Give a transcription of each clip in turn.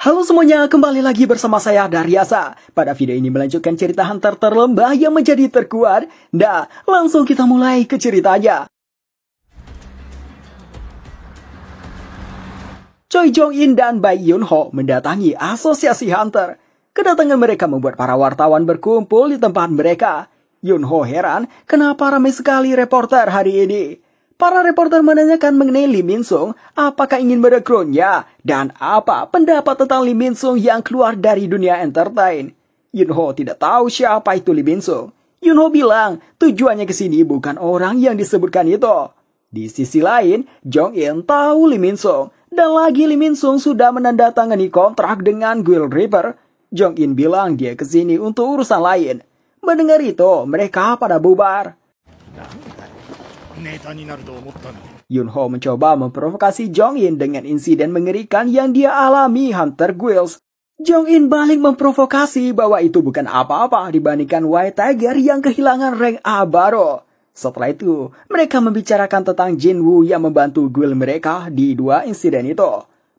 Halo semuanya, kembali lagi bersama saya Daryasa. Pada video ini melanjutkan cerita Hunter terlembah yang menjadi terkuat. Nah, langsung kita mulai ke ceritanya. Choi Jong-in dan Bae Yoon-ho mendatangi asosiasi Hunter. Kedatangan mereka membuat para wartawan berkumpul di tempat mereka. Yoon-ho heran kenapa ramai sekali reporter hari ini. Para reporter menanyakan mengenai Lee Min-sung, apakah ingin merekrutnya, dan apa pendapat tentang Lee Min-sung yang keluar dari dunia entertain. Yoon-ho tidak tahu siapa itu Lee Min-sung. Yoon-ho bilang tujuannya ke sini bukan orang yang disebutkan itu. Di sisi lain, Jong-in tahu Lee Min-sung, dan lagi Lee Min-sung sudah menandatangani kontrak dengan Guild Reaper. Jong-in bilang dia ke sini untuk urusan lain. Mendengar itu, mereka pada bubar. Yoon-ho mencoba memprovokasi Jong-in dengan insiden mengerikan yang dia alami Hunter Guilds. Jong-in balik memprovokasi bahwa itu bukan apa-apa dibandingkan White Tiger yang kehilangan rank A baru. Setelah itu, mereka membicarakan tentang Jin-woo yang membantu guild mereka di dua insiden itu.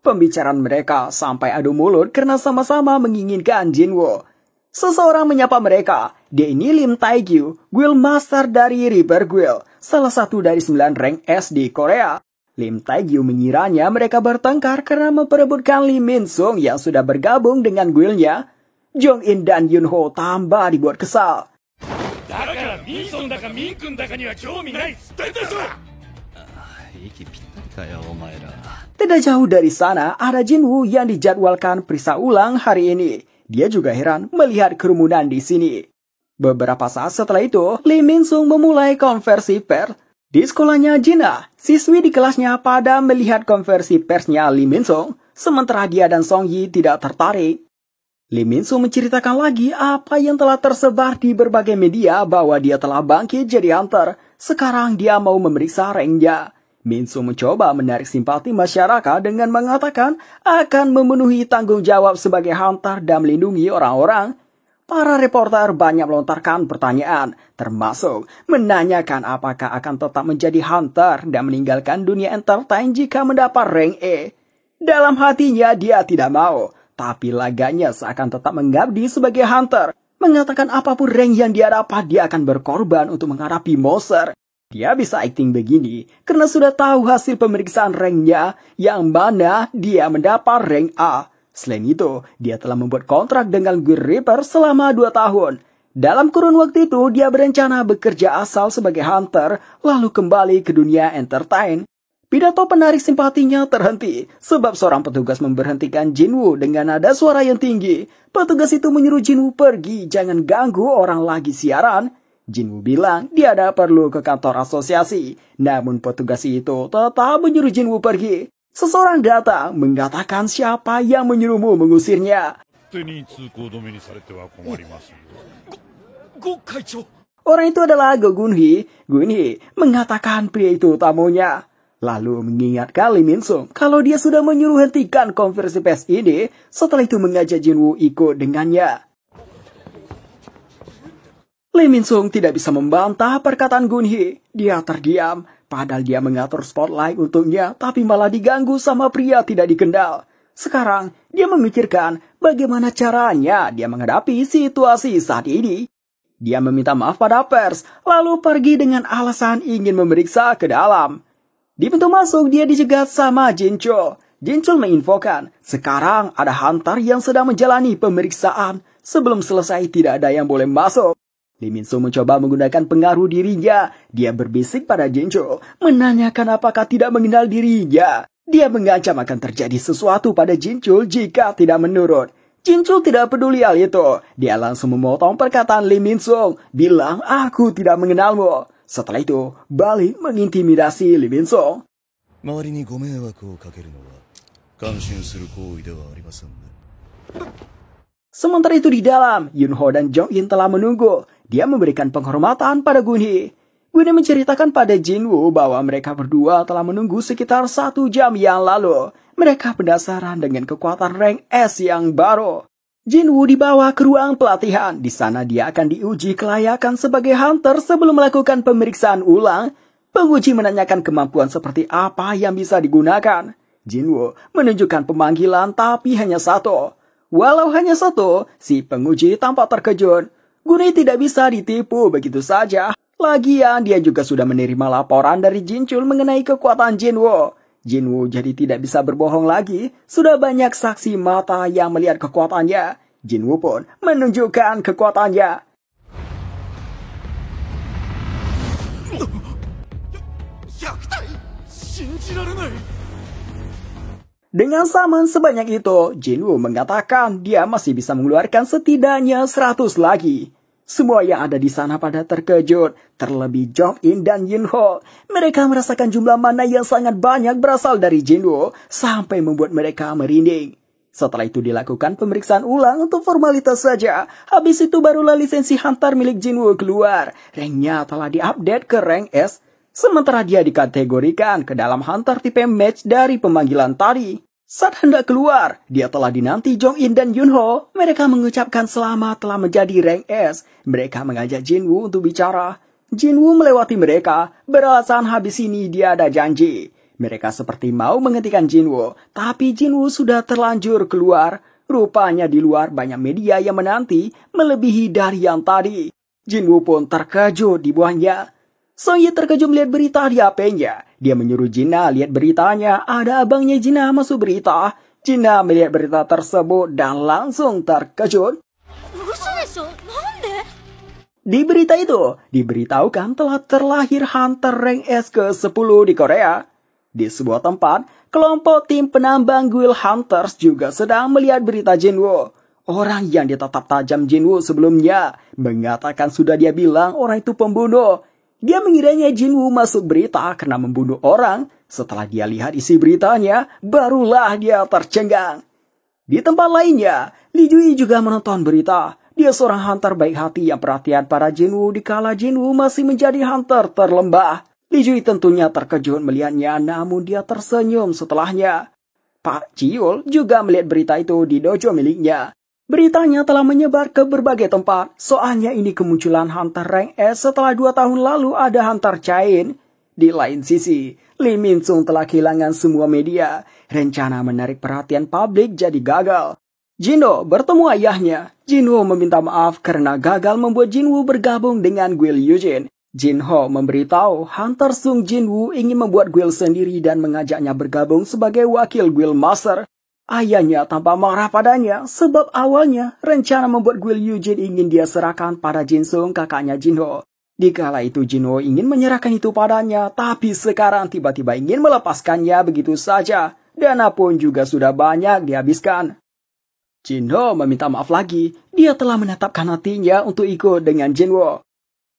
Pembicaraan mereka sampai adu mulut karena sama-sama menginginkan Jin-woo. Seseorang menyapa mereka. Dia ini Lim Tae-gyu, Guild Master dari Reaper Guild, salah satu dari 9 rank S di Korea. Lim Tae-gyu mengiranya mereka bertengkar karena memperebutkan Lee Min-sung yang sudah bergabung dengan guildnya. Jong-in dan Yoon-ho tambah dibuat kesal. Tidak jauh dari sana, ada Jin-woo yang dijadwalkan periksa ulang hari ini. Dia juga heran melihat kerumunan di sini. Beberapa saat setelah itu, Lee Min-sung memulai konversi pers. Di sekolahnya Jina, siswi di kelasnya pada melihat konversi persnya Lee Min-sung, sementara dia dan Song Yi tidak tertarik. Lee Min-sung menceritakan lagi apa yang telah tersebar di berbagai media bahwa dia telah bangkit jadi hunter. Sekarang dia mau memeriksa ranknya. Min-sung mencoba menarik simpati masyarakat dengan mengatakan akan memenuhi tanggung jawab sebagai hunter dan melindungi orang-orang. Para reporter banyak melontarkan pertanyaan, termasuk menanyakan apakah akan tetap menjadi hunter dan meninggalkan dunia entertain jika mendapat rank E. Dalam hatinya dia tidak mau, tapi laganya seakan tetap mengabdi sebagai hunter. Mengatakan apapun rank yang dia dapat, dia akan berkorban untuk menghadapi monster. Dia bisa acting begini karena sudah tahu hasil pemeriksaan ranknya yang mana dia mendapat rank A. Selain itu, dia telah membuat kontrak dengan Guild Reaper selama 2 tahun. Dalam kurun waktu itu, dia berencana bekerja asal sebagai hunter lalu kembali ke dunia entertain. Pidato penarik simpatinya terhenti sebab seorang petugas memberhentikan Jin-woo dengan nada suara yang tinggi. Petugas itu menyuruh Jin-woo pergi, jangan ganggu orang lagi siaran. Jin-woo bilang dia ada perlu ke kantor asosiasi, namun petugas itu tetap menyuruh Jin-woo pergi. Seseorang datang mengatakan siapa yang menyuruhmu mengusirnya. Orang itu adalah Go Gun-hee. Gun-hee mengatakan pria itu tamunya. Lalu mengingatkan Lee Min-sung kalau dia sudah menyuruh hentikan konversi pers ini, setelah itu mengajak Jin-woo ikut dengannya. Lee Min-sung tidak bisa membantah perkataan Gun-hee. Dia terdiam, padahal dia mengatur spotlight untuknya, tapi malah diganggu sama pria tidak dikenal. Sekarang, dia memikirkan bagaimana caranya dia menghadapi situasi saat ini. Dia meminta maaf pada pers, lalu pergi dengan alasan ingin memeriksa ke dalam. Di pintu masuk, dia dicegat sama Jin-chul. Jin-chul menginfokan, sekarang ada hunter yang sedang menjalani pemeriksaan. Sebelum selesai, tidak ada yang boleh masuk. Lee Min-sung mencoba menggunakan pengaruh dirinya. Dia berbisik pada Jin-chul, menanyakan apakah tidak mengenal dirinya. Dia mengancam akan terjadi sesuatu pada Jin-chul jika tidak menurut. Jin-chul tidak peduli hal itu. Dia langsung memotong perkataan Lee Min-sung, bilang aku tidak mengenalmu. Setelah itu, balik mengintimidasi Lee Min-sung. Sementara itu di dalam, Yoon-ho dan Jong-in telah menunggu. Dia memberikan penghormatan pada Gun-hee. Gun-hee menceritakan pada Jin-woo bahwa mereka berdua telah menunggu sekitar 1 jam yang lalu. Mereka penasaran dengan kekuatan rank S yang baru. Jin-woo dibawa ke ruang pelatihan. Di sana dia akan diuji kelayakan sebagai hunter sebelum melakukan pemeriksaan ulang. Penguji menanyakan kemampuan seperti apa yang bisa digunakan. Jinwoo menunjukkan pemanggilan tapi hanya satu. Walau hanya satu, si penguji tampak terkejut. Guni tidak bisa ditipu begitu saja. Lagian dia juga sudah menerima laporan dari Jinchul mengenai kekuatan Jinwoo. Jinwoo jadi tidak bisa berbohong lagi. Sudah banyak saksi mata yang melihat kekuatannya. Jinwoo pun menunjukkan kekuatannya. Dengan saman sebanyak itu, Jinwoo mengatakan dia masih bisa mengeluarkan setidaknya 100 lagi. Semua yang ada di sana pada terkejut, terlebih Jong-in dan Yunho. Mereka merasakan jumlah mana yang sangat banyak berasal dari Jinwoo, sampai membuat mereka merinding. Setelah itu dilakukan pemeriksaan ulang untuk formalitas saja. Habis itu barulah lisensi Hunter milik Jinwoo keluar. Ranknya telah diupdate ke rank S, sementara dia dikategorikan ke dalam Hunter tipe match dari pemanggilan tadi. Saat hendak keluar, dia telah dinanti Jong-in dan Yunho. Mereka mengucapkan selamat telah menjadi rank S. Mereka mengajak Jinwoo untuk bicara. Jinwoo melewati mereka, beralasan habis ini dia ada janji. Mereka seperti mau menghentikan Jinwoo, tapi Jinwoo sudah terlanjur keluar. Rupanya di luar banyak media yang menanti, melebihi dari yang tadi. Jinwoo pun terkejut di buahnya. Songyi terkejut melihat berita di HP-nya. Dia menyuruh Jina lihat beritanya. Ada abangnya Jina masuk berita. Jina melihat berita tersebut dan langsung terkejut. Di berita itu, diberitahukan telah terlahir Hunter rank S ke-10 di Korea. Di sebuah tempat, kelompok tim penambang Guild Hunters juga sedang melihat berita Jinwoo. Orang yang ditatap tajam Jinwoo sebelumnya mengatakan sudah dia bilang orang itu pembunuh. Dia mengiranya Jinwoo masuk berita karena membunuh orang. Setelah dia lihat isi beritanya, barulah dia tercengang. Di tempat lainnya, Li Jui juga menonton berita. Dia seorang hunter baik hati yang perhatian pada Jinwoo dikala Jinwoo masih menjadi hunter terlembah. Li Jui tentunya terkejut melihatnya, namun dia tersenyum setelahnya. Pak Jiul juga melihat berita itu di dojo miliknya. Beritanya telah menyebar ke berbagai tempat. Soalnya ini kemunculan Hunter rank S setelah 2 tahun lalu ada Hunter Chain. Di lain sisi, Lee Min-sung telah kehilangan semua media. Rencana menarik perhatian publik jadi gagal. Jinho bertemu ayahnya. Jinho meminta maaf karena gagal membuat Jinwoo bergabung dengan Guild Eugene. Jinho memberitahu Hunter Sung Jinwoo ingin membuat guild sendiri dan mengajaknya bergabung sebagai wakil Guild Master. Ayahnya tampak marah padanya sebab awalnya rencana membuat Guild Eugene ingin dia serahkan pada Jinsung kakaknya Jinho. Dikala itu Jinho ingin menyerahkan itu padanya, tapi sekarang tiba-tiba ingin melepaskannya begitu saja. Dana pun juga sudah banyak dihabiskan. Jinho meminta maaf lagi, dia telah menetapkan hatinya untuk ikut dengan Jinwoo.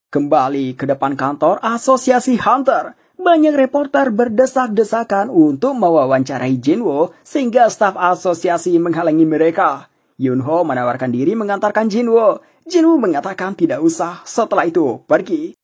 Kembali ke depan kantor Asosiasi Hunter. Banyak reporter berdesak-desakan untuk mewawancarai Jinwoo sehingga staf asosiasi menghalangi mereka. Yunho menawarkan diri mengantarkan Jinwoo. Jinwoo mengatakan tidak usah, setelah itu pergi.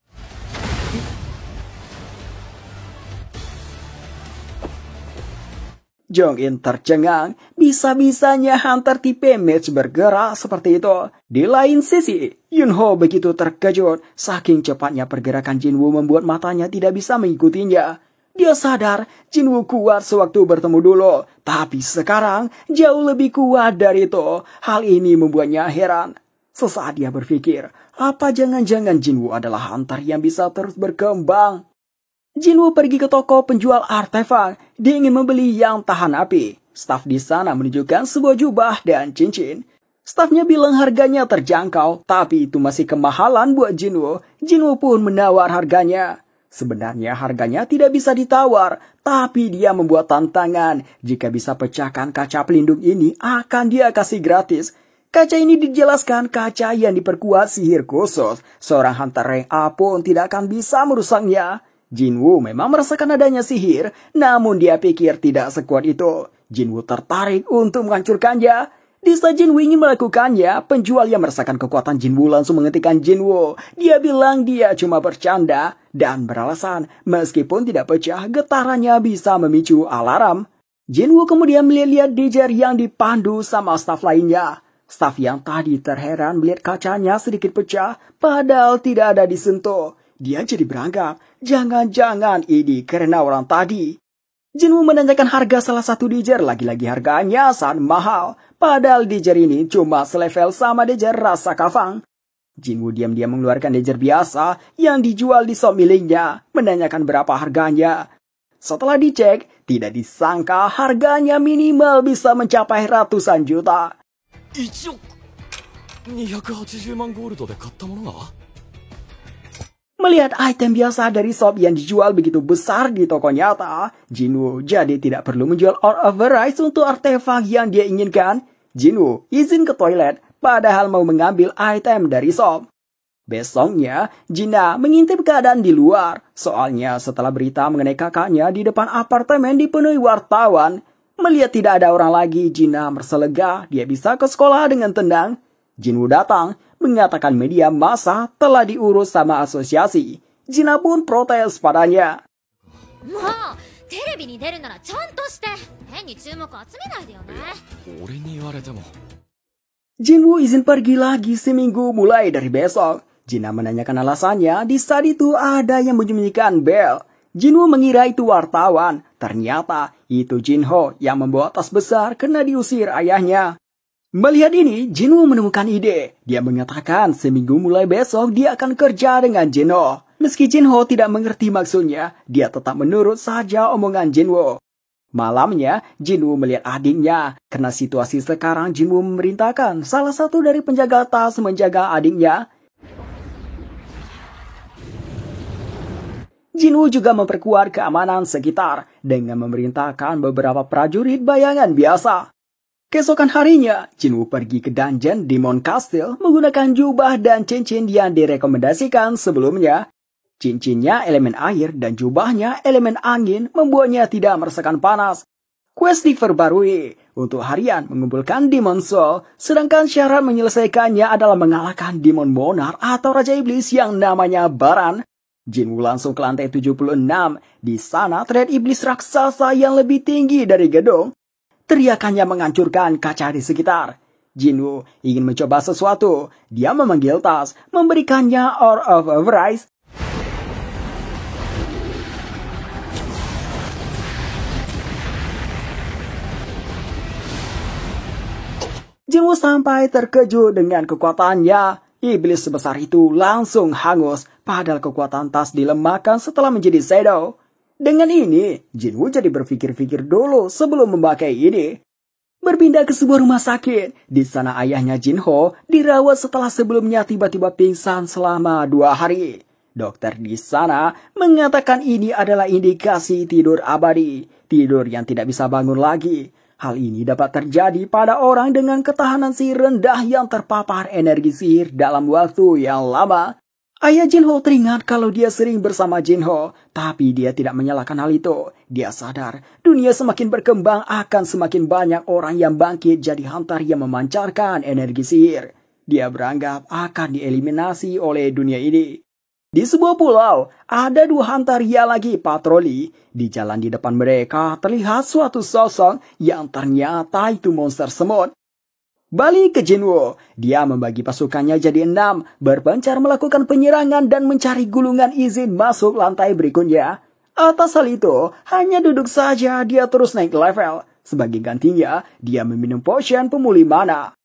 Jong-in tercengang, bisa-bisanya Hunter tipe match bergerak seperti itu. Di lain sisi, Yunho begitu terkejut, saking cepatnya pergerakan Jinwoo membuat matanya tidak bisa mengikutinya. Dia sadar Jinwoo kuat sewaktu bertemu dulu, tapi sekarang jauh lebih kuat dari itu. Hal ini membuatnya heran. Sesaat dia berpikir, apa jangan-jangan Jinwoo adalah Hunter yang bisa terus berkembang? Jinwoo pergi ke toko penjual artefak. Dia ingin membeli yang tahan api. Staf di sana menunjukkan sebuah jubah dan cincin. Stafnya bilang harganya terjangkau, tapi itu masih kemahalan buat Jinwoo. Jinwoo pun menawar harganya. Sebenarnya harganya tidak bisa ditawar, tapi dia membuat tantangan. Jika bisa pecahkan kaca pelindung ini, akan dia kasih gratis. Kaca ini dijelaskan kaca yang diperkuat sihir khusus. Seorang hunter rank A pun tidak akan bisa merusaknya. Jinwoo memang merasakan adanya sihir, namun dia pikir tidak sekuat itu. Jinwoo tertarik untuk menghancurkannya. Di saat Jinwoo ingin melakukannya, penjual yang merasakan kekuatan Jinwoo langsung menghentikan Jinwoo. Dia bilang dia cuma bercanda dan beralasan meskipun tidak pecah, getarannya bisa memicu alarm. Jinwoo kemudian melihat Daejer yang dipandu sama staf lainnya. Staf yang tadi terheran melihat kacanya sedikit pecah, padahal tidak ada disentuh. Dia jadi beranggap, jangan-jangan ini karena orang tadi. Jinwoo menanyakan harga salah satu Dager, lagi-lagi harganya sangat mahal. Padahal Dager ini cuma selevel sama Dager rasa kafang. Jinwoo diam-diam mengeluarkan Dager biasa yang dijual di shop miliknya, menanyakan berapa harganya. Setelah dicek, tidak disangka harganya minimal bisa mencapai ratusan juta. 1億280万ゴールドで買ったものが Melihat item biasa dari shop yang dijual begitu besar di toko nyata, Jinwoo jadi tidak perlu menjual Orb of Arise untuk artefak yang dia inginkan. Jinwoo izin ke toilet, padahal mau mengambil item dari shop. Besoknya, Jina mengintip keadaan di luar. Soalnya setelah berita mengenai kakaknya di depan apartemen dipenuhi wartawan, melihat tidak ada orang lagi, Jina merasa lega. Dia bisa ke sekolah dengan tenang. Jinwoo datang, mengatakan media massa telah diurus sama asosiasi. Jina pun protes padanya. Jinwoo izin pergi lagi seminggu mulai dari besok. Jina menanyakan alasannya, di saat itu ada yang menyembunyikan bel. Jinwoo mengira itu wartawan, ternyata itu Jinho yang membawa tas besar karena diusir ayahnya. Melihat ini, Jinwoo menemukan ide. Dia mengatakan seminggu mulai besok dia akan kerja dengan Jinho. Meski Jinho tidak mengerti maksudnya, dia tetap menurut saja omongan Jinwoo. Malamnya, Jinwoo melihat adiknya. Karena situasi sekarang, Jinwoo memerintahkan salah satu dari penjaga tas menjaga adiknya. Jinwoo juga memperkuat keamanan sekitar dengan memerintahkan beberapa prajurit bayangan biasa. Keesokan harinya, Jinwoo pergi ke dungeon Demon Castle menggunakan jubah dan cincin yang direkomendasikan sebelumnya. Cincinnya elemen air dan jubahnya elemen angin membuatnya tidak merasakan panas. Quest diperbarui untuk harian mengumpulkan Demon Soul, sedangkan syarat menyelesaikannya adalah mengalahkan Demon Monarch atau Raja Iblis yang namanya Baran. Jinwoo langsung ke lantai 76. Di sana terlihat iblis raksasa yang lebih tinggi dari gedung. Teriakannya menghancurkan kaca di sekitar. Jinwoo ingin mencoba sesuatu. Dia memanggil tas, memberikannya Orb of Arise. Jinwoo sampai terkejut dengan kekuatannya. Iblis sebesar itu langsung hangus, padahal kekuatan tas dilemahkan setelah menjadi shadow. Dengan ini, Jinwoo jadi berpikir-pikir dulu sebelum memakai ini. Berpindah ke sebuah rumah sakit. Di sana ayahnya Jinho dirawat setelah sebelumnya tiba-tiba pingsan selama 2 hari. Dokter di sana mengatakan ini adalah indikasi tidur abadi. Tidur yang tidak bisa bangun lagi. Hal ini dapat terjadi pada orang dengan ketahanan sihir rendah yang terpapar energi sihir dalam waktu yang lama. Ayah Jinho teringat kalau dia sering bersama Jinho, tapi dia tidak menyalahkan hal itu. Dia sadar, dunia semakin berkembang akan semakin banyak orang yang bangkit jadi hantar yang memancarkan energi sihir. Dia beranggap akan dieliminasi oleh dunia ini. Di sebuah pulau, ada 2 hantar yang lagi patroli. Di jalan di depan mereka terlihat suatu sosok yang ternyata itu monster semut. Balik ke Jinwoo, dia membagi pasukannya jadi 6, berpencar melakukan penyerangan dan mencari gulungan izin masuk lantai berikutnya. Atas hal itu, hanya duduk saja dia terus naik level. Sebagai gantinya, dia meminum potion pemulih mana.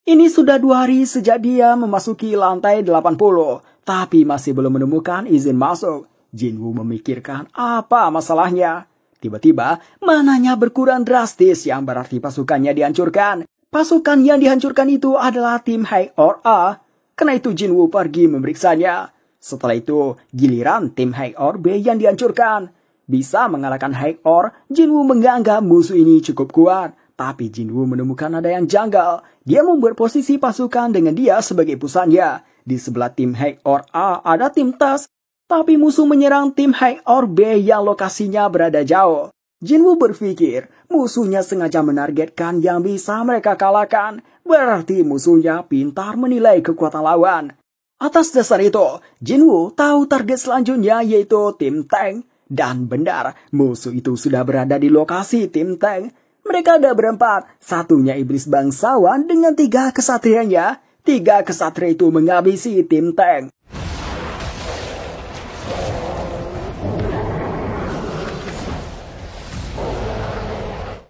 Ini sudah 2 hari sejak dia memasuki lantai 80, tapi masih belum menemukan izin masuk. Jinwoo memikirkan apa masalahnya. Tiba-tiba, mananya berkurang drastis yang berarti pasukannya dihancurkan. Pasukan yang dihancurkan itu adalah tim High Or A. Karena itu Jinwoo pergi memeriksanya. Setelah itu, giliran tim High Or B yang dihancurkan. Bisa mengalahkan High Or, Jinwoo menganggap musuh ini cukup kuat. Tapi Jinwoo menemukan ada yang janggal. Dia membuat posisi pasukan dengan dia sebagai pusatnya. Di sebelah tim High Or A ada tim Tas. Tapi musuh menyerang tim High Or B yang lokasinya berada jauh. Jinwoo berpikir musuhnya sengaja menargetkan yang bisa mereka kalahkan. Berarti musuhnya pintar menilai kekuatan lawan. Atas dasar itu, Jinwoo tahu target selanjutnya yaitu tim tank. Dan benar, musuh itu sudah berada di lokasi tim tank. Mereka ada berempat, satunya iblis bangsawan dengan 3 kesatrianya. 3 kesatria itu menghabisi tim tank.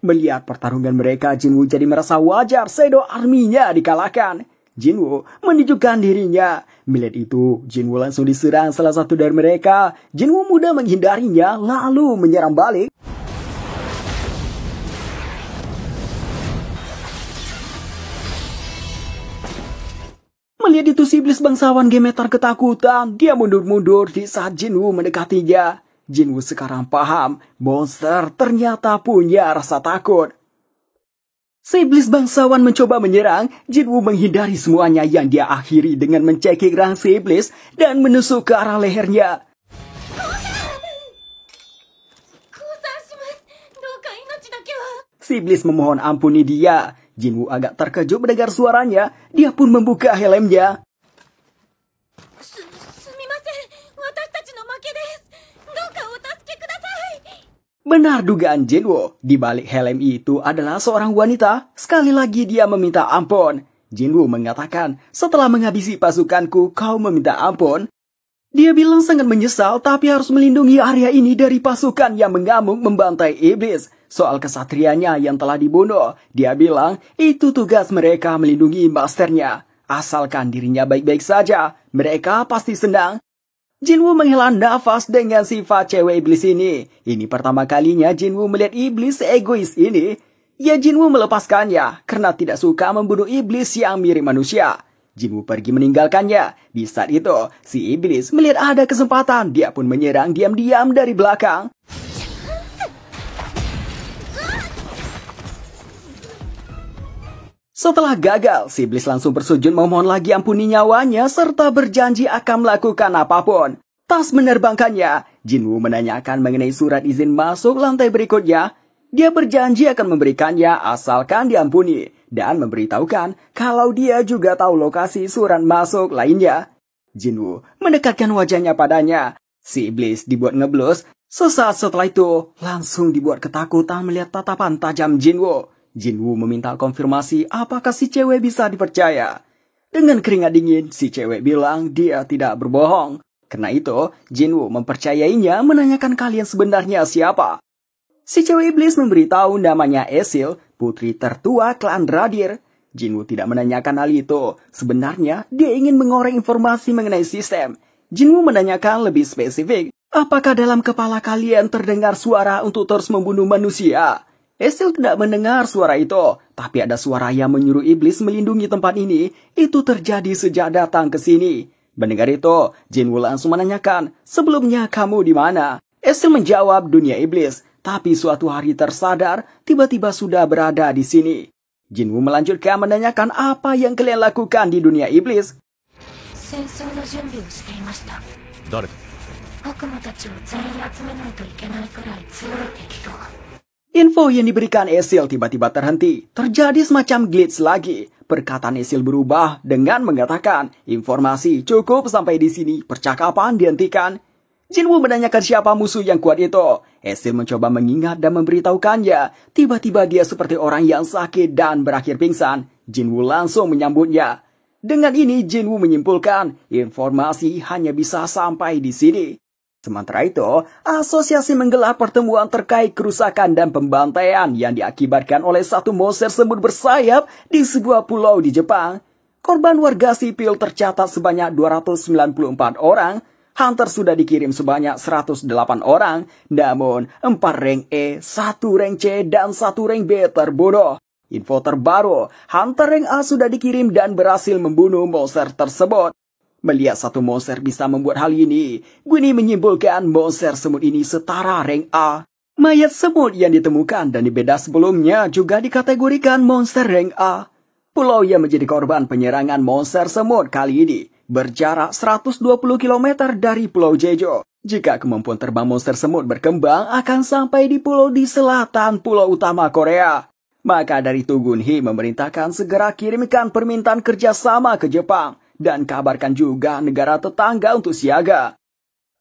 Melihat pertarungan mereka, Jinwoo jadi merasa wajar Shadow Army-nya dikalahkan. Jinwoo menunjukkan dirinya. Melihat itu, Jinwoo langsung diserang salah satu dari mereka. Jinwoo mudah menghindarinya, lalu menyerang balik. Melihat itu, si iblis bangsawan gemetar ketakutan. Dia mundur-mundur di saat Jinwoo mendekatinya. Jinwoo sekarang paham, monster ternyata punya rasa takut. Si iblis bangsawan mencoba menyerang, Jinwoo menghindari semuanya yang dia akhiri dengan mencekik rang si iblis dan menusuk ke arah lehernya. Si iblis memohon ampuni dia. Jinwoo agak terkejut mendengar suaranya, dia pun membuka helmnya. Benar dugaan Jinwoo, di balik helm itu adalah seorang wanita. Sekali lagi dia meminta ampun. Jinwoo mengatakan, setelah menghabisi pasukanku, kau meminta ampun. Dia bilang sangat menyesal, tapi harus melindungi area ini dari pasukan yang mengamuk membantai iblis. Soal kesatrianya yang telah dibunuh, dia bilang itu tugas mereka melindungi masternya. Asalkan dirinya baik-baik saja, mereka pasti senang. Jinwoo menghela nafas dengan sifat cewek iblis ini. Ini pertama kalinya Jinwoo melihat iblis egois ini. Ya, Jinwoo melepaskannya karena tidak suka membunuh iblis yang mirip manusia. Jinwoo pergi meninggalkannya. Di saat itu, si iblis melihat ada kesempatan. Dia pun menyerang diam-diam dari belakang. Setelah gagal, si iblis langsung bersujud memohon lagi ampuni nyawanya serta berjanji akan melakukan apapun. Tas menerbangkannya, Jinwoo menanyakan mengenai surat izin masuk lantai berikutnya. Dia berjanji akan memberikannya asalkan diampuni dan memberitahukan kalau dia juga tahu lokasi surat masuk lainnya. Jinwoo mendekatkan wajahnya padanya. Si iblis dibuat ngeblus. Sesaat setelah itu, langsung dibuat ketakutan melihat tatapan tajam Jinwoo. Jinwoo meminta konfirmasi apakah si cewek bisa dipercaya. Dengan keringat dingin, si cewek bilang dia tidak berbohong. Karena itu, Jinwoo mempercayainya menanyakan kalian sebenarnya siapa. Si cewek iblis memberitahu namanya Esil, putri tertua klan Radir. Jinwoo tidak menanyakan hal itu. Sebenarnya, dia ingin mengorek informasi mengenai sistem. Jinwoo menanyakan lebih spesifik, apakah dalam kepala kalian terdengar suara untuk terus membunuh manusia? Esil tidak mendengar suara itu, tapi ada suara yang menyuruh iblis melindungi tempat ini. Itu terjadi sejak datang ke sini. Mendengar itu, Jinwoo langsung menanyakan, sebelumnya kamu di mana? Esil menjawab dunia iblis, tapi suatu hari tersadar, tiba-tiba sudah berada di sini. Jinwoo melanjutkan menanyakan apa yang kalian lakukan di dunia iblis. Info yang diberikan Esil tiba-tiba terhenti. Terjadi semacam glitch lagi. Perkataan Esil berubah dengan mengatakan, informasi cukup sampai di sini, percakapan dihentikan. Jinwoo menanyakan siapa musuh yang kuat itu. Esil mencoba mengingat dan memberitahukannya. Tiba-tiba dia seperti orang yang sakit dan berakhir pingsan. Jinwoo langsung menyambutnya. Dengan ini Jinwoo menyimpulkan, informasi hanya bisa sampai di sini. Sementara itu, asosiasi menggelar pertemuan terkait kerusakan dan pembantaian yang diakibatkan oleh satu monster semut bersayap di sebuah pulau di Jepang. Korban warga sipil tercatat sebanyak 294 orang. Hunter sudah dikirim sebanyak 108 orang. Namun, 4 rank E, 1 rank C, dan 1 rank B terbunuh. Info terbaru, Hunter rank A sudah dikirim dan berhasil membunuh monster tersebut. Melihat satu monster bisa membuat hal ini, Gwynny menyimpulkan monster semut ini setara rank A. Mayat semut yang ditemukan dan di beda sebelumnya juga dikategorikan monster rank A. Pulau yang menjadi korban penyerangan monster semut kali ini berjarak 120 km dari Pulau Jeju. Jika kemampuan terbang monster semut berkembang akan sampai di pulau di selatan pulau utama Korea. Maka dari itu Gunhee memerintahkan segera kirimkan permintaan kerjasama ke Jepang. Dan kabarkan juga negara tetangga untuk siaga.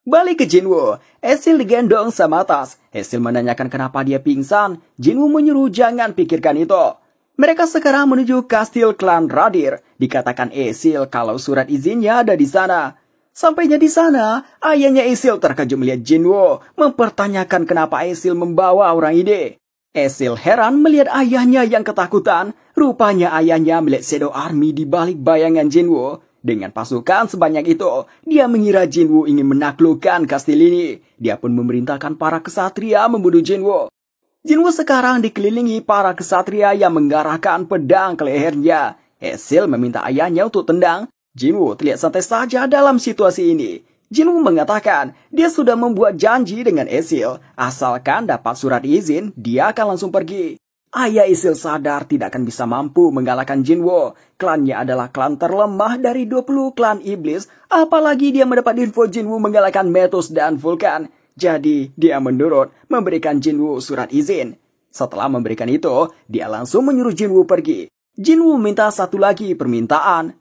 Balik ke Jinwoo, Esil digendong sama tas. Esil menanyakan kenapa dia pingsan. Jinwoo menyuruh jangan pikirkan itu. Mereka sekarang menuju kastil klan Radir. Dikatakan Esil kalau surat izinnya ada di sana. Sampainya di sana, ayahnya Esil terkejut melihat Jinwoo. Mempertanyakan kenapa Esil membawa orang ini. Ezil heran melihat ayahnya yang ketakutan. Rupanya ayahnya melihat Shadow Army di balik bayangan Jinwoo. Dengan pasukan sebanyak itu, dia mengira Jinwoo ingin menaklukkan kastil ini. Dia pun memerintahkan para kesatria membunuh Jinwoo. Jinwoo sekarang dikelilingi para kesatria yang mengarahkan pedang ke lehernya. Ezil meminta ayahnya untuk tendang. Jinwoo terlihat santai saja dalam situasi ini. Jinwoo mengatakan dia sudah membuat janji dengan Ezil. Asalkan dapat surat izin, dia akan langsung pergi. Ayah Ezil sadar tidak akan bisa mampu mengalahkan Jinwoo. Klannya adalah klan terlemah dari 20 klan iblis. Apalagi dia mendapat info Jinwoo mengalahkan Metus dan Vulkan. Jadi dia menurut memberikan Jinwoo surat izin. Setelah memberikan itu, dia langsung menyuruh Jinwoo pergi. Jinwoo minta satu lagi permintaan.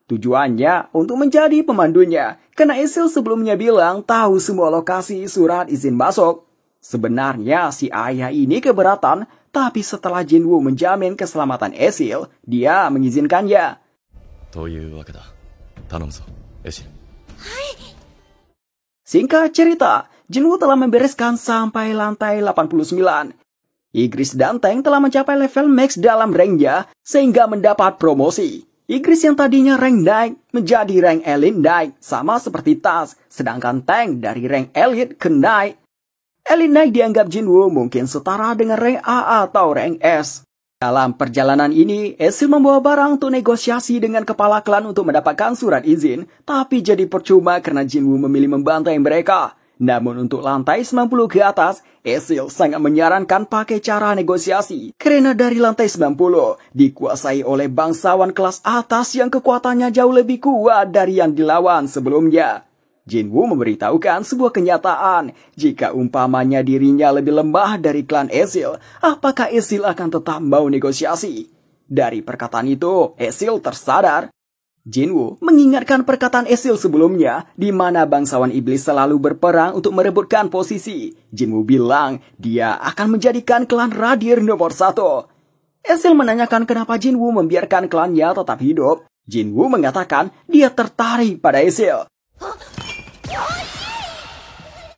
Tujuannya untuk menjadi pemandunya, karena Ezil sebelumnya bilang tahu semua lokasi surat izin masuk. Sebenarnya si ayah ini keberatan, tapi setelah Jinwoo menjamin keselamatan Ezil, dia mengizinkannya. Singkat cerita, Jinwoo telah membereskan sampai lantai 89. Igris dan Tank telah mencapai level max dalam ranknya, sehingga mendapat promosi. Igris yang tadinya rank naik menjadi rank elite naik, sama seperti Tas, sedangkan Tank dari rank elite ke naik. Elite naik dianggap Jinwoo mungkin setara dengan rank A atau rank S. Dalam perjalanan ini, Ezil membawa barang untuk negosiasi dengan kepala klan untuk mendapatkan surat izin, tapi jadi percuma karena Jinwoo memilih membantai mereka. Namun untuk lantai 90 ke atas, Ezil sangat menyarankan pakai cara negosiasi. Karena dari lantai 90 dikuasai oleh bangsawan kelas atas yang kekuatannya jauh lebih kuat dari yang dilawan sebelumnya. Jinwoo memberitahukan sebuah kenyataan. Jika umpamanya dirinya lebih lemah dari klan Ezil, apakah Ezil akan tetap mau negosiasi? Dari perkataan itu, Ezil tersadar. Jinwoo mengingatkan perkataan Ezil sebelumnya, di mana bangsawan iblis selalu berperang untuk merebutkan posisi. Jinwoo bilang dia akan menjadikan klan Radir nomor 1. Ezil menanyakan kenapa Jinwoo membiarkan klannya tetap hidup. Jinwoo mengatakan dia tertarik pada Ezil.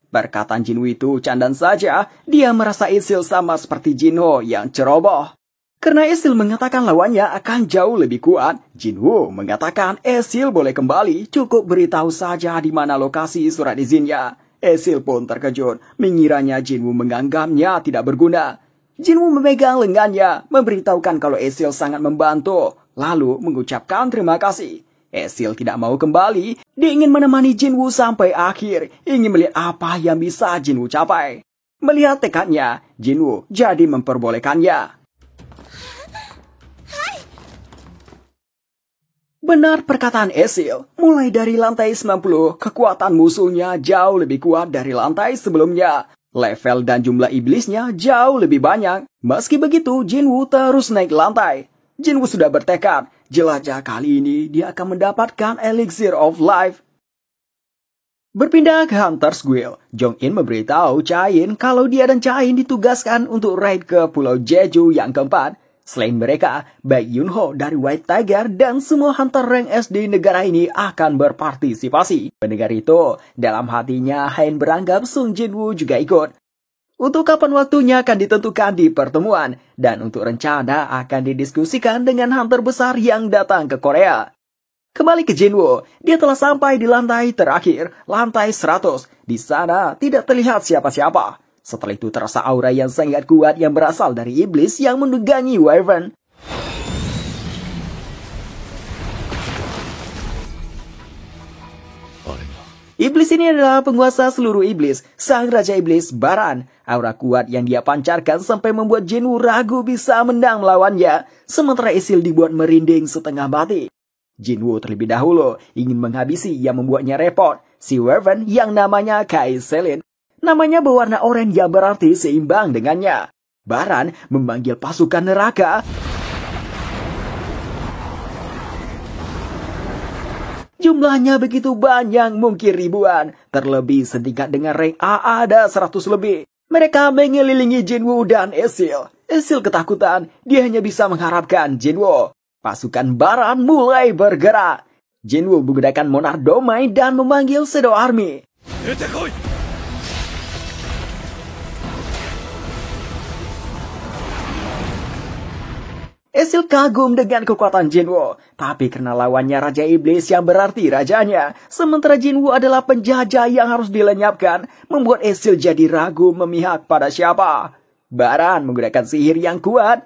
Perkataan Jinwoo itu candaan saja, dia merasa Ezil sama seperti Jinho yang ceroboh. Karena Ezil mengatakan lawannya akan jauh lebih kuat, Jinwoo mengatakan Ezil boleh kembali, cukup beritahu saja di mana lokasi surat izinnya. Ezil pun terkejut, mengiranya Jinwoo menganggapnya tidak berguna. Jinwoo memegang lengannya, memberitahukan kalau Ezil sangat membantu, lalu mengucapkan terima kasih. Ezil tidak mau kembali, dia ingin menemani Jinwoo sampai akhir, ingin melihat apa yang bisa Jinwoo capai. Melihat tekadnya, Jinwoo jadi memperbolehkannya. Benar perkataan Ezil, mulai dari lantai 90, kekuatan musuhnya jauh lebih kuat dari lantai sebelumnya. Level dan jumlah iblisnya jauh lebih banyak. Meski begitu, Jinwoo terus naik lantai. Jinwoo sudah bertekad, jelajah kali ini dia akan mendapatkan Elixir of Life. Berpindah ke Hunter's Guild, Jong-in memberitahu Chain kalau dia dan Chain ditugaskan untuk raid ke Pulau Jeju yang keempat. Selain mereka, baik Yunho dari White Tiger dan semua hunter rank S di negara ini akan berpartisipasi. Mendengar itu, dalam hatinya Hein beranggap Sung Jinwoo juga ikut. Untuk kapan waktunya akan ditentukan di pertemuan, dan untuk rencana akan didiskusikan dengan hunter besar yang datang ke Korea. Kembali ke Jinwoo, dia telah sampai di lantai terakhir, lantai 100. Di sana tidak terlihat siapa-siapa. Setelah itu terasa aura yang sangat kuat yang berasal dari iblis yang menunggangi Wyvern. Iblis ini adalah penguasa seluruh iblis, sang raja iblis Baran. Aura kuat yang dia pancarkan sampai membuat Jinwoo ragu bisa menang melawannya, sementara Ezil dibuat merinding setengah mati. Jinwoo terlebih dahulu ingin menghabisi yang membuatnya repot, si Wyvern yang namanya Kai Selin. Namanya berwarna oranye yang berarti seimbang dengannya. Baran memanggil pasukan neraka. Jumlahnya begitu banyak, mungkin ribuan. Terlebih setingkat dengan rank A ada 100 lebih. Mereka mengelilingi Jinwoo dan Ezil. Ezil ketakutan, dia hanya bisa mengharapkan Jinwoo. Pasukan Baran mulai bergerak. Jinwoo menggunakan Monarch Domai dan memanggil Shadow Army. Cecil kagum dengan kekuatan Jinwoo, tapi karena lawannya Raja Iblis yang berarti rajanya, sementara Jinwoo adalah penjajah yang harus dilenyapkan, membuat Cecil jadi ragu memihak pada siapa. Baran menggunakan sihir yang kuat.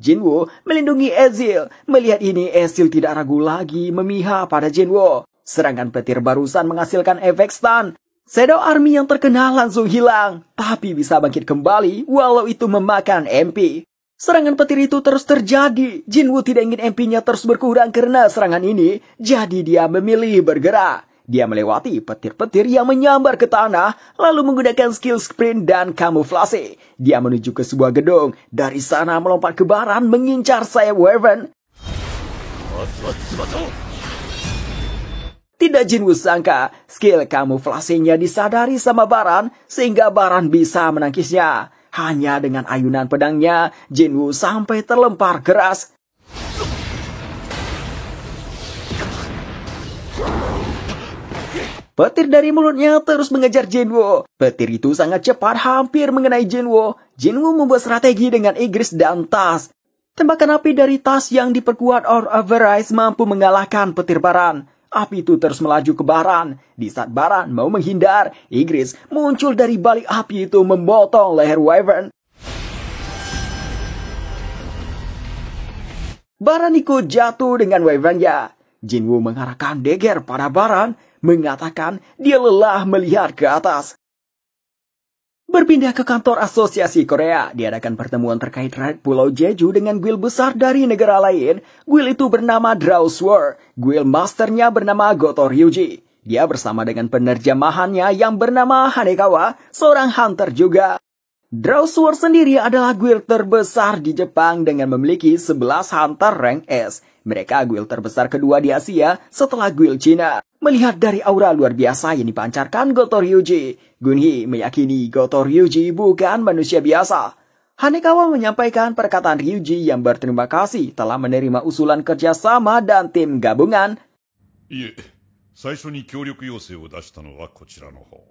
Jinwoo melindungi Ezreal. Melihat ini, Ezreal tidak ragu lagi memihak pada Jinwoo. Serangan petir barusan menghasilkan efek stun. Shadow Army yang terkena langsung hilang, tapi bisa bangkit kembali walau itu memakan MP. Serangan petir itu terus terjadi. Jinwoo tidak ingin MP-nya terus berkurang karena serangan ini, jadi dia memilih bergerak. Dia melewati petir-petir yang menyambar ke tanah, lalu menggunakan skill sprint dan kamuflase. Dia menuju ke sebuah gedung. Dari sana melompat ke Baran mengincar sayap Wyvern. Tidak Jinwoo sangka, skill kamuflasenya disadari sama Baran, sehingga Baran bisa menangkisnya. Hanya dengan ayunan pedangnya, Jinwoo sampai terlempar keras. Petir dari mulutnya terus mengejar Jinwoo. Petir itu sangat cepat, hampir mengenai Jinwoo. Jinwoo membuat strategi dengan Igris dan Tas. Tembakan api dari Tas yang diperkuat Orb of Arise mampu mengalahkan petir Baran. Api itu terus melaju ke Baran. Di saat Baran mau menghindar, Igris muncul dari balik api itu memotong leher Wyvern. Baran ikut jatuh dengan Wyvern-nya. Jinwoo mengarahkan dagger pada Baran, mengatakan dia lelah melihat ke atas. Berpindah ke kantor asosiasi Korea, diadakan pertemuan terkait raid Pulau Jeju dengan guild besar dari negara lain. Guild itu bernama Drawsword. Guild masternya bernama Goto Ryuji. Dia bersama dengan penerjemahannya yang bernama Hanekawa, seorang hunter juga. Drawsword sendiri adalah guild terbesar di Jepang dengan memiliki 11 hunter rank S. Mereka guild terbesar kedua di Asia setelah guild Cina. Melihat dari aura luar biasa yang dipancarkan Goto Ryuji, Gunhee meyakini Goto Ryuji bukan manusia biasa. Hanekawa menyampaikan perkataan Ryuji yang berterima kasih telah menerima usulan kerjasama dan tim gabungan. Iye, 最初に協力要請を出したのはこちらの方。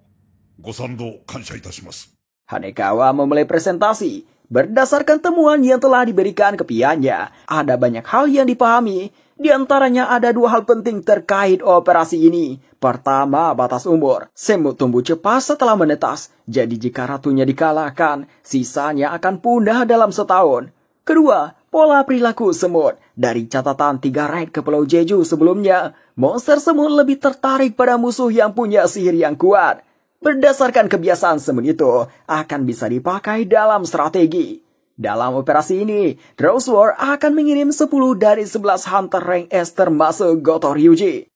ご賛同感謝いたします。 Hanekawa memulai presentasi. Berdasarkan temuan yang telah diberikan ke pihaknya, ada banyak hal yang dipahami. Di antaranya ada 2 hal penting terkait operasi ini. Pertama, batas umur. Semut tumbuh cepat setelah menetas. Jadi jika ratunya dikalahkan, sisanya akan punah dalam setahun. Kedua, pola perilaku semut. Dari catatan 3 raid ke Pulau Jeju sebelumnya, monster semut lebih tertarik pada musuh yang punya sihir yang kuat. Berdasarkan kebiasaan semut itu, akan bisa dipakai dalam strategi. Dalam operasi ini, Drawsword akan mengirim 10 dari 11 hunter rank S termasuk Goto Ryuji.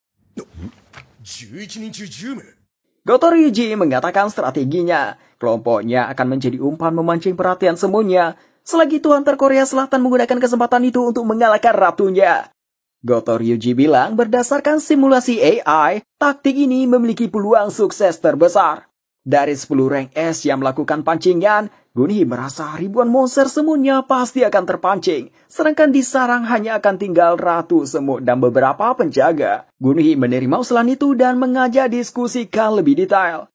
11人中10名 Goto Ryuji mengatakan strateginya. Kelompoknya akan menjadi umpan memancing perhatian semuanya. Selagi itu hunter Korea Selatan menggunakan kesempatan itu untuk mengalahkan ratunya. Goto Ryuji bilang berdasarkan simulasi AI, taktik ini memiliki peluang sukses terbesar. Dari 10 rank S yang melakukan pancingan, Gunhee merasa ribuan monster semutnya pasti akan terpancing, sedangkan di sarang hanya akan tinggal ratu semut dan beberapa penjaga. Gunhee menerima usulan itu dan mengajak diskusikan lebih detail.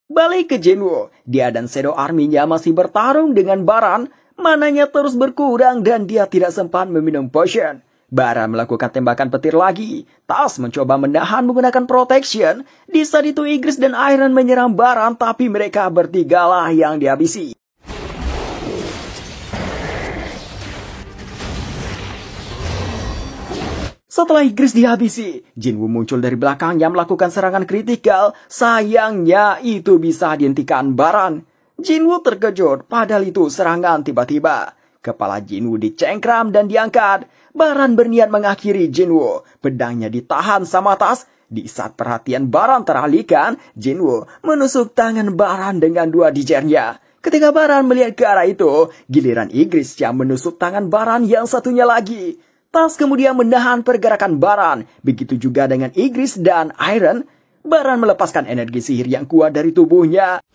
Balik ke Jinwoo, dia dan Shadow Army-nya masih bertarung dengan Baran, mananya terus berkurang dan dia tidak sempat meminum potion. Baran melakukan tembakan petir lagi. Tas mencoba menahan menggunakan protection. Di saat itu Igris dan Iron menyerang Baran, tapi mereka bertigalah yang dihabisi. Setelah Igris dihabisi, Jinwoo muncul dari belakangnya melakukan serangan kritikal. Sayangnya itu bisa dihentikan Baran. Jinwoo terkejut, padahal itu serangan tiba-tiba. Kepala Jinwoo dicengkram dan diangkat. Baran berniat mengakhiri Jinwoo. Pedangnya ditahan sama Tas. Di saat perhatian Baran teralihkan, Jinwoo menusuk tangan Baran dengan 2 dijernya. Ketika Baran melihat ke arah itu, giliran Igris yang menusuk tangan Baran yang satunya lagi. Tas kemudian menahan pergerakan Baran. Begitu juga dengan Igris dan Iron. Baran melepaskan energi sihir yang kuat dari tubuhnya.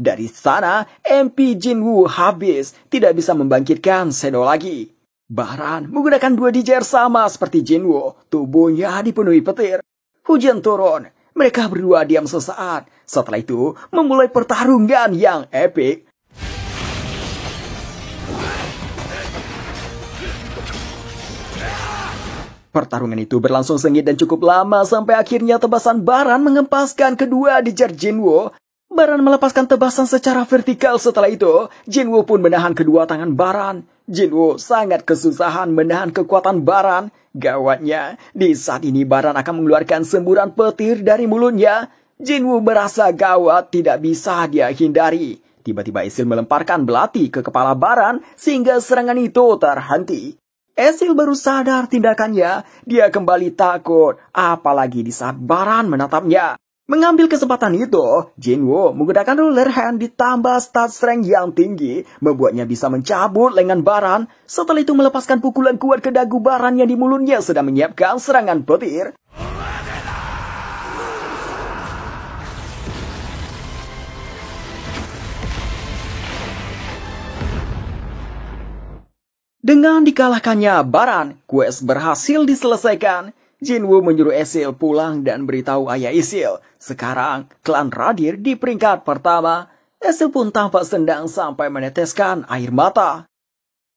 Dari sana, MP Jinwoo habis, tidak bisa membangkitkan Shadow lagi. Baran menggunakan dua dijer sama seperti Jinwoo. Tubuhnya dipenuhi petir. Hujan turun. Mereka berdua diam sesaat. Setelah itu, memulai pertarungan yang epik. Pertarungan itu berlangsung sengit dan cukup lama sampai akhirnya tebasan Baran mengempaskan kedua dijer Jinwoo. Baran melepaskan tebasan secara vertikal. Setelah itu, Jinwoo pun menahan kedua tangan Baran. Jinwoo sangat kesusahan menahan kekuatan Baran. Gawatnya, di saat ini Baran akan mengeluarkan semburan petir dari mulutnya. Jinwoo merasa gawat tidak bisa dia hindari. Tiba-tiba Esil melemparkan belati ke kepala Baran sehingga serangan itu terhenti. Esil baru sadar tindakannya. Dia kembali takut, apalagi di saat Baran menatapnya. Mengambil kesempatan itu, Jinwoo menggunakan ruler hand ditambah stat strength yang tinggi, membuatnya bisa mencabut lengan Baran. Setelah itu melepaskan pukulan kuat ke dagu Baran yang di mulutnya sedang menyiapkan serangan petir. Dengan dikalahkannya Baran, quest berhasil diselesaikan. Jinwoo menyuruh Esil pulang dan beritahu ayah Esil. Sekarang, klan Radir di peringkat pertama. Esil pun tampak sendang sampai meneteskan air mata.